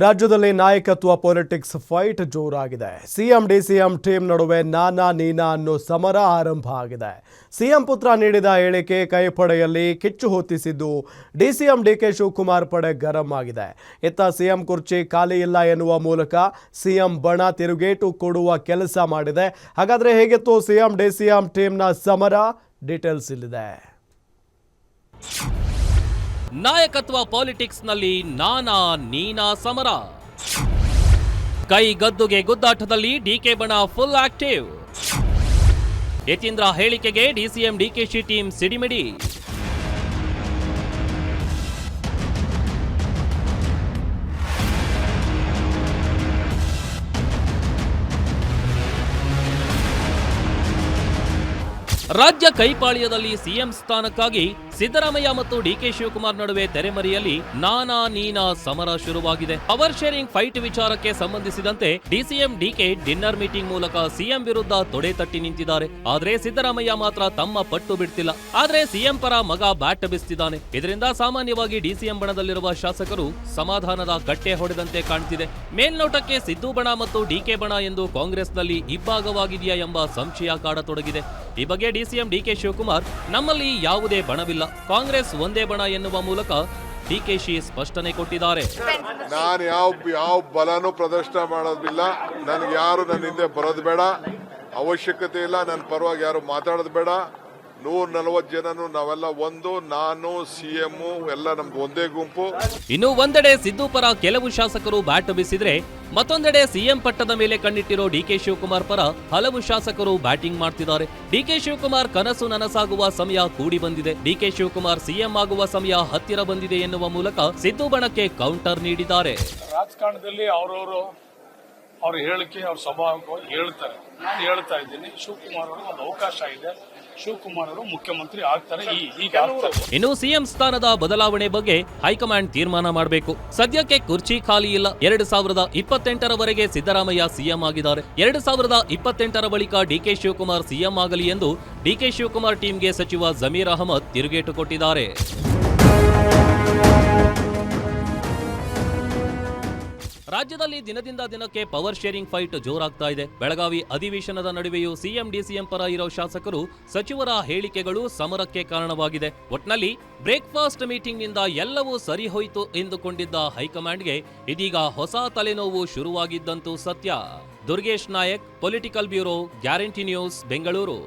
ರಾಜ್ಯದಲ್ಲಿ ನಾಯಕತ್ವ politics fight ಜೋರಾಗಿದೆ. ಸಿಎಂ ಡಿಸಿಎಂ ಟೀಮ್ ನಡುವೆ ನಾನಾ ನೀನಾ ಅನ್ನೋ ಸಮರ ಆರಂಭ ಆಗಿದೆ. ಸಿಎಂ ಪುತ್ರ ನೀಡಿದ ಹೇಳಿಕೆ ಕೈಪಡೆಯಲ್ಲಿ ಕಿಚ್ಚು ಹೊತ್ತಿಸಿದ್ದು ಡಿಸಿಎಂ ಡಿಕೆ ಶಿವಕುಮಾರ್ ಪಡೆ ಗರಂ ಆಗಿದೆ. ಇತ್ತ ಸಿಎಂ ಕುರ್ಚಿ ಖಾಲಿ ಇಲ್ಲ ಎನ್ನುವ ಮೂಲಕ ಸಿಎಂ ಬಣ ತಿರುಗೇಟು ಕೊಡುವ ಕೆಲಸ ಮಾಡಿದೆ. ಹಾಗಾದ್ರೆ ಹೇಗಿತ್ತು ಸಿಎಂ ಡಿಸಿಎಂ ಟೀಮ್ನ ಸಮರ? ಡೀಟೇಲ್ಸ್ ಇಲ್ಲಿದೆ. ನಾಯಕತ್ವ ಪಾಲಿಟಿಕ್ಸ್ ನಲ್ಲಿ ನಾನಾ ನೀನಾ ಸಮರ. ಕೈ ಗದ್ದುಗೆ ಗುದ್ದಾಟದಲ್ಲಿ ಡಿಕೆ ಬಣ ಫುಲ್ ಆಕ್ಟಿವ್. ಯತೀಂದ್ರ ಹೇಳಿಕೆಗೆ ಡಿಸಿಎಂ ಡಿಕೆಶಿ ಟೀಮ್ ಸಿಡಿಮಿಡಿ. ರಾಜ್ಯ ಕೈಪಾಳ್ಯದಲ್ಲಿ ಸಿಎಂ ಸ್ಥಾನಕ್ಕಾಗಿ ಸಿದ್ದರಾಮಯ್ಯ ಮತ್ತು ಡಿಕೆ ಶಿವಕುಮಾರ್ ನಡುವೆ ತೆರೆಮರೆಯಲ್ಲಿ ನಾನಾ ನೀನಾ ಸಮರ ಶುರುವಾಗಿದೆ. ಪವರ್ ಶೇರಿಂಗ್ ಫೈಟ್ ವಿಚಾರಕ್ಕೆ ಸಂಬಂಧಿಸಿದಂತೆ ಡಿಸಿಎಂ ಡಿಕೆ ಡಿನ್ನರ್ ಮೀಟಿಂಗ್ ಮೂಲಕ ಸಿಎಂ ವಿರುದ್ಧ ತೊಡೆ ತಟ್ಟಿ ನಿಂತಿದ್ದಾರೆ. ಆದ್ರೆ ಸಿದ್ದರಾಮಯ್ಯ ಮಾತ್ರ ತಮ್ಮ ಪಟ್ಟು ಬಿಡ್ತಿಲ್ಲ. ಆದ್ರೆ ಸಿಎಂ ಪರ ಮಗ ಬ್ಯಾಟ್ ಬಿಸ್ತಿದ್ದಾನೆ. ಇದರಿಂದ ಸಾಮಾನ್ಯವಾಗಿ ಡಿಸಿಎಂ ಬಣದಲ್ಲಿರುವ ಶಾಸಕರು ಸಮಾಧಾನದ ಕಟ್ಟೆ ಹೊಡೆದಂತೆ ಕಾಣ್ತಿದೆ. ಮೇಲ್ನೋಟಕ್ಕೆ ಸಿದ್ದು ಬಣ ಮತ್ತು ಡಿಕೆ ಬಣ ಎಂದು ಕಾಂಗ್ರೆಸ್ನಲ್ಲಿ ಇಬ್ಬಾಗವಾಗಿದೆಯಾ ಎಂಬ ಸಂಶಯ ಕಾಡತೊಡಗಿದೆ. ಈ ಬಗ್ಗೆ ಡಿಸಿಎಂ ಡಿಕೆ ಶಿವಕುಮಾರ್ ನಮ್ಮಲ್ಲಿ ಯಾವುದೇ ಬಣವಿಲ್ಲ, ಕಾಂಗ್ರೆಸ್ ಒಂದೇ ಬಣ ಎನ್ನುವ ಮೂಲಕ ಡಿಕೆಶಿ ಸ್ಪಷ್ಟನೆ ಕೊಟ್ಟಿದ್ದಾರೆ. ನಾನು ಯಾವ ಬಲನೂ ಪ್ರದರ್ಶನ ಮಾಡೋದಿಲ್ಲ. ನನ್ಗೆ ಯಾರು ನನ್ನ ಹಿಂದೆ ಬರೋದು ಬೇಡ, ಅವಶ್ಯಕತೆ ಇಲ್ಲ. ನನ್ನ ಪರವಾಗಿ ಯಾರು ಮಾತಾಡೋದು ಬೇಡ. 140 ಜನನು ನಾವೆಲ್ಲ ಒಂದು, ನಾನು ಸಿಎಂ ಎಲ್ಲ ನಮ್ದು ಒಂದೇ ಗುಂಪು. ಇನ್ನು ಒಂದೆಡೆ ಸಿದ್ದು ಪರ ಕೆಲವು ಶಾಸಕರು ಬ್ಯಾಟ್ ಬೀಸಿದ್ರೆ, ಮತ್ತೊಂದೆಡೆ ಸಿಎಂ ಪಟ್ಟದ ಮೇಲೆ ಕಣ್ಣಿಟ್ಟಿರೋ ಡಿಕೆ ಶಿವಕುಮಾರ್ ಪರ ಹಲವು ಶಾಸಕರು ಬ್ಯಾಟಿಂಗ್ ಮಾಡ್ತಿದ್ದಾರೆ. ಡಿಕೆ ಶಿವಕುಮಾರ್ ಕನಸು ನನಸಾಗುವ ಸಮಯ ಕೂಡಿ ಬಂದಿದೆ, ಡಿಕೆ ಶಿವಕುಮಾರ್ ಸಿಎಂ ಆಗುವ ಸಮಯ ಹತ್ತಿರ ಬಂದಿದೆ ಎನ್ನುವ ಮೂಲಕ ಸಿದ್ದು ಬಣಕ್ಕೆ ಕೌಂಟರ್ ನೀಡಿದ್ದಾರೆ. ರಾಜಕಾರಣದಲ್ಲಿ ಅವ್ರ ಹೇಳಿಕೆ ಅವ್ರ ಸ್ವಭಾವವಾಗಿ ಹೇಳ್ತಾರೆ. ನಾನು ಹೇಳ್ತಾ ಇದ್ದೀನಿ, ಶಿವಕುಮಾರ್ ಅವರು ಒಂದು ಅವಕಾಶ ಇದೆ, ಶಿವಕುಮಾರ್ ಅವರು ಮುಖ್ಯಮಂತ್ರಿ ಆಗ್ತಾರೆ. ಇನ್ನು ಸಿಎಂ ಸ್ಥಾನದ ಬದಲಾವಣೆ ಬಗ್ಗೆ ಹೈಕಮಾಂಡ್ ತೀರ್ಮಾನ ಮಾಡಬೇಕು. ಸದ್ಯಕ್ಕೆ ಕುರ್ಚಿ ಖಾಲಿ ಇಲ್ಲ. 2028ರವರೆಗೆ ಸಿದ್ದರಾಮಯ್ಯ ಸಿಎಂ ಆಗಿದ್ದಾರೆ. 2028ರ ಬಳಿಕ ಡಿಕೆ ಶಿವಕುಮಾರ್ ಸಿಎಂ ಆಗಲಿ ಎಂದು ಡಿಕೆ ಶಿವಕುಮಾರ್ ಟೀಮ್ಗೆ ಸಚಿವ ಜಮೀರ್ ಅಹಮದ್ ತಿರುಗೇಟು ಕೊಟ್ಟಿದ್ದಾರೆ. ರಾಜ್ಯದಲ್ಲಿ ದಿನದಿಂದ ದಿನಕ್ಕೆ ಪವರ್ ಶೇರಿಂಗ್ ಫೈಟ್ ಜೋರಾಗ್ತಾ ಇದೆ. ಬೆಳಗಾವಿ ಅಧಿವೇಶನದ ನಡುವೆಯೂ ಸಿಎಂ ಡಿಸಿಎಂ ಪರ ಇರೋ ಶಾಸಕರು ಸಚಿವರ ಹೇಳಿಕೆಗಳು ಸಮರಕ್ಕೆ ಕಾರಣವಾಗಿದೆ. ಒಟ್ನಲ್ಲಿ ಬ್ರೇಕ್ಫಾಸ್ಟ್ ಮೀಟಿಂಗ್ನಿಂದ ಎಲ್ಲವೂ ಸರಿ ಹೋಯಿತು ಎಂದುಕೊಂಡಿದ್ದ ಹೈಕಮಾಂಡ್ಗೆ ಇದೀಗ ಹೊಸ ತಲೆನೋವು ಶುರುವಾಗಿದ್ದಂತೂ ಸತ್ಯ. Durgesh Nayak, political bureau, guarantee news, Bengaluru.